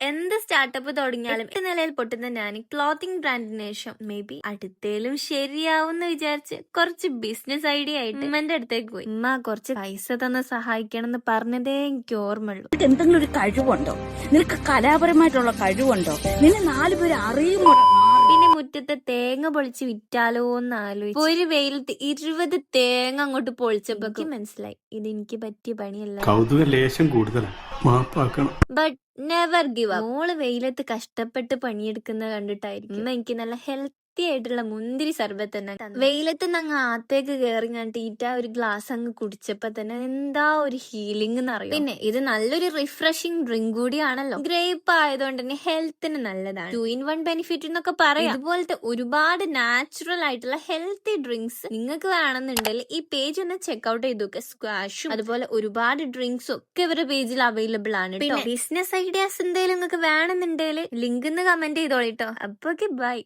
എന്ത് സ്റ്റാർട്ടപ്പ് തുടങ്ങിയാലും 8 നിലയിൽ പൊട്ടുന്ന ഞാൻ ക്ലോത്തിങ് ബ്രാൻഡിന് ശേഷം മേ ബി അടുത്തേലും ശരിയാവുമെന്ന് വിചാരിച്ച് കുറച്ച് ബിസിനസ് ഐഡിയ ആയിട്ട് ഉമ്മന്റെ അടുത്തേക്ക് പോയി. ഉമ്മ കുറച്ച് പൈസ തന്ന് സഹായിക്കണം എന്ന് പറഞ്ഞതേ എനിക്ക് ഓർമ്മയുള്ളൂ. എന്തെങ്കിലും ഒരു കഴിവുണ്ടോ? നിനക്ക് കലാപരമായിട്ടുള്ള കഴിവുണ്ടോ? നിന്നെ 4 പേര് അറിയുമോ? പിന്നെ മുറ്റത്തെ തേങ്ങ പൊളിച്ച് വിറ്റാലോ എന്ന് ആലോചിച്ചു. ഒരു വെയിലത്ത് 20 തേങ്ങ അങ്ങോട്ട് പൊളിച്ചപ്പോ എനിക്ക് മനസ്സിലായി ഇത് എനിക്ക് പറ്റിയ പണിയല്ല. കൗതുക ലേശം കൂടുതലാണ്, മാപ്പാക്കണം. But never give up. മോള് വെയിലത്ത് കഷ്ടപ്പെട്ട് പണിയെടുക്കുന്ന കണ്ടിട്ടായിരിക്കും എനിക്ക് നല്ല ഹെൽത്തി ആയിട്ടുള്ള മുന്തിരി സർബത്ത് തന്നെ വെയിലത്ത് അങ്ങ് ആത്തേക്ക് കയറി കണ്ടിട്ട് ഒരു ഗ്ലാസ് അങ്ങ് കുടിച്ചപ്പോ തന്നെ എന്താ ഒരു ഹീലിംഗ് എന്നറിയാം. പിന്നെ ഇത് നല്ലൊരു റിഫ്രഷിംഗ് ഡ്രിങ്ക് കൂടിയാണല്ലോ. ഗ്രേപ്പ് ആയതുകൊണ്ട് തന്നെ ഹെൽത്തിന് നല്ലതാണ്. 2 in 1 ബെനിഫിറ്റ് എന്നൊക്കെ പറയാം. ഇതുപോലത്തെ ഒരുപാട് നാച്ചുറൽ ആയിട്ടുള്ള ഹെൽത്തി ഡ്രിങ്ക്സ് നിങ്ങൾക്ക് വേണമെന്നുണ്ടെങ്കിൽ ഈ പേജ് ഒന്ന് ചെക്ക്ഔട്ട് ചെയ്ത് നോക്കുക. സ്ക്വാഷും അതുപോലെ ഒരുപാട് ഡ്രിങ്ക്സും ഒക്കെ ഇവരുടെ പേജിൽ അവൈലബിൾ ആണ്. പിന്നെ ബിസിനസ് ഐഡിയാസ് എന്തെങ്കിലും നിങ്ങൾക്ക് വേണമെന്നുണ്ടെങ്കിൽ ലിങ്ക് കമന്റ് ചെയ്തോളിട്ടോ. അപ്പൊ ബൈ.